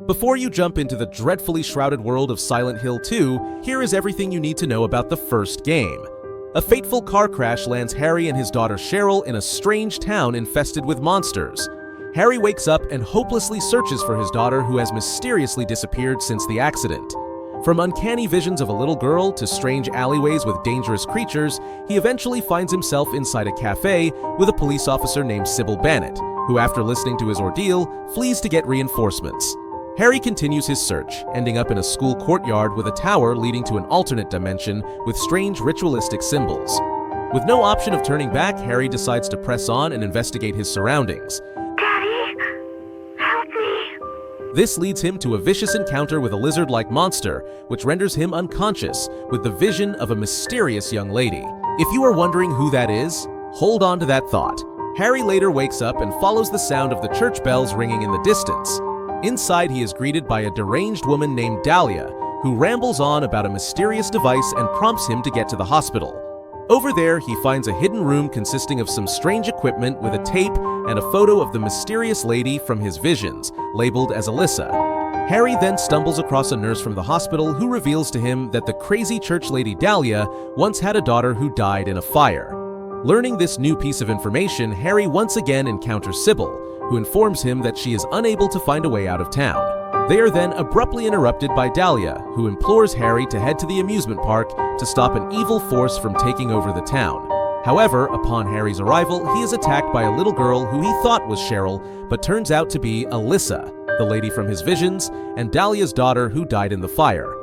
Before you jump into the dreadfully shrouded world of Silent Hill 2, here is everything you need to know about the first game. A fateful car crash lands Harry and his daughter Cheryl in a strange town infested with monsters. Harry wakes up and hopelessly searches for his daughter, who has mysteriously disappeared since the accident. From uncanny visions of a little girl to strange alleyways with dangerous creatures, he eventually finds himself inside a cafe with a police officer named Sybil Bannett, who, after listening to his ordeal, flees to get reinforcements. Harry continues his search, ending up in a school courtyard with a tower leading to an alternate dimension with strange ritualistic symbols. With no option of turning back, Harry decides to press on and investigate his surroundings. Daddy, help me. This leads him to a vicious encounter with a lizard-like monster, which renders him unconscious with the vision of a mysterious young lady. If you are wondering who that is, hold on to that thought. Harry later wakes up and follows the sound of the church bells ringing in the distance. Inside, he is greeted by a deranged woman named Dahlia, who rambles on about a mysterious device and prompts him to get to the hospital. Over there, he finds a hidden room consisting of some strange equipment with a tape and a photo of the mysterious lady from his visions, labeled as Alyssa. Harry then stumbles across a nurse from the hospital who reveals to him that the crazy church lady Dahlia once had a daughter who died in a fire. Learning this new piece of information, Harry once again encounters Sybil, who informs him that she is unable to find a way out of town. They are then abruptly interrupted by Dahlia, who implores Harry to head to the amusement park to stop an evil force from taking over the town. However, upon Harry's arrival, he is attacked by a little girl who he thought was Cheryl, but turns out to be Alyssa, the lady from his visions, and Dahlia's daughter who died in the fire.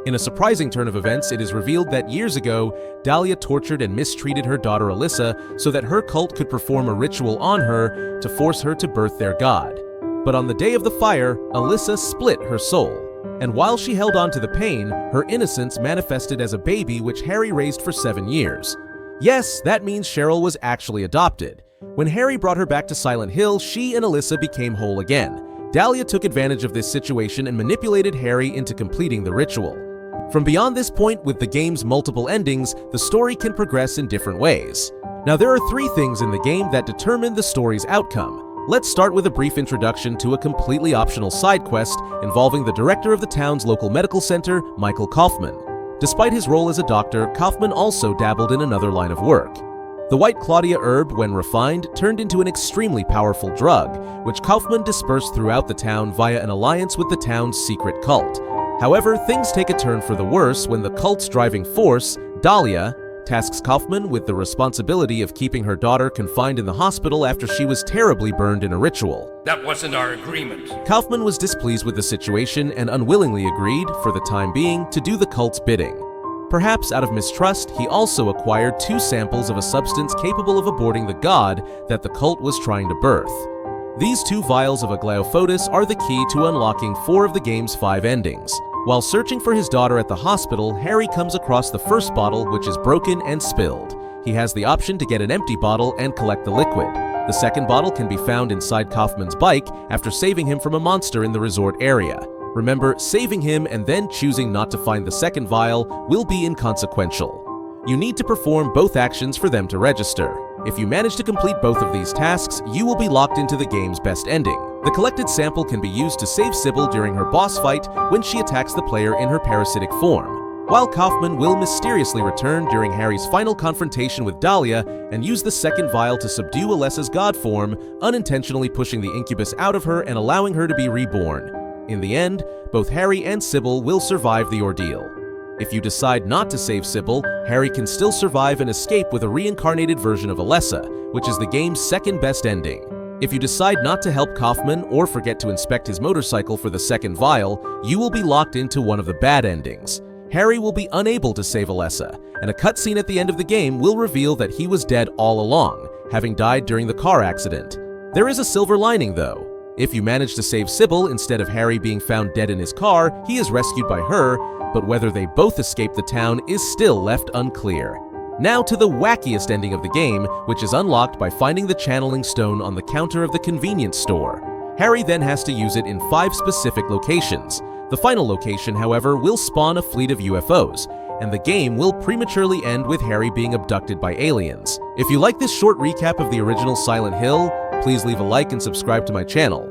In a surprising turn of events, it is revealed that years ago, Dahlia tortured and mistreated her daughter Alyssa so that her cult could perform a ritual on her to force her to birth their god. But on the day of the fire, Alyssa split her soul, and while she held on to the pain, her innocence manifested as a baby which Harry raised for 7 years. Yes, that means Cheryl was actually adopted. When Harry brought her back to Silent Hill, she and Alyssa became whole again. Dahlia took advantage of this situation and manipulated Harry into completing the ritual. From beyond this point, with the game's multiple endings, the story can progress in different ways. Now, there are 3 things in the game that determine the story's outcome. Let's start with a brief introduction to a completely optional side quest involving the director of the town's local medical center, Michael Kaufman. Despite his role as a doctor, Kaufman also dabbled in another line of work. The White Claudia herb, when refined, turned into an extremely powerful drug, which Kaufman dispersed throughout the town via an alliance with the town's secret cult. However, things take a turn for the worse when the cult's driving force, Dahlia, tasks Kaufman with the responsibility of keeping her daughter confined in the hospital after she was terribly burned in a ritual. That wasn't our agreement. Kaufman was displeased with the situation and unwillingly agreed, for the time being, to do the cult's bidding. Perhaps out of mistrust, he also acquired 2 samples of a substance capable of aborting the god that the cult was trying to birth. These 2 vials of Aglaophotis are the key to unlocking 4 of the game's 5 endings. While searching for his daughter at the hospital, Harry comes across the first bottle, which is broken and spilled. He has the option to get an empty bottle and collect the liquid. The second bottle can be found inside Kaufman's bike after saving him from a monster in the resort area. Remember, saving him and then choosing not to find the second vial will be inconsequential. You need to perform both actions for them to register. If you manage to complete both of these tasks, you will be locked into the game's best ending. The collected sample can be used to save Sybil during her boss fight when she attacks the player in her parasitic form, while Kaufman will mysteriously return during Harry's final confrontation with Dahlia and use the second vial to subdue Alyssa's god form, unintentionally pushing the incubus out of her and allowing her to be reborn. In the end, both Harry and Sybil will survive the ordeal. If you decide not to save Sybil, Harry can still survive and escape with a reincarnated version of Alyssa, which is the game's second best ending. If you decide not to help Kaufman or forget to inspect his motorcycle for the second vial, you will be locked into one of the bad endings. Harry will be unable to save Alyssa, and a cutscene at the end of the game will reveal that he was dead all along, having died during the car accident. There is a silver lining, though. If you manage to save Sybil instead of Harry being found dead in his car, he is rescued by her, but whether they both escape the town is still left unclear. Now to the wackiest ending of the game, which is unlocked by finding the channeling stone on the counter of the convenience store. Harry then has to use it in 5 specific locations. The final location, however, will spawn a fleet of UFOs, and the game will prematurely end with Harry being abducted by aliens. If you like this short recap of the original Silent Hill, please leave a like and subscribe to my channel.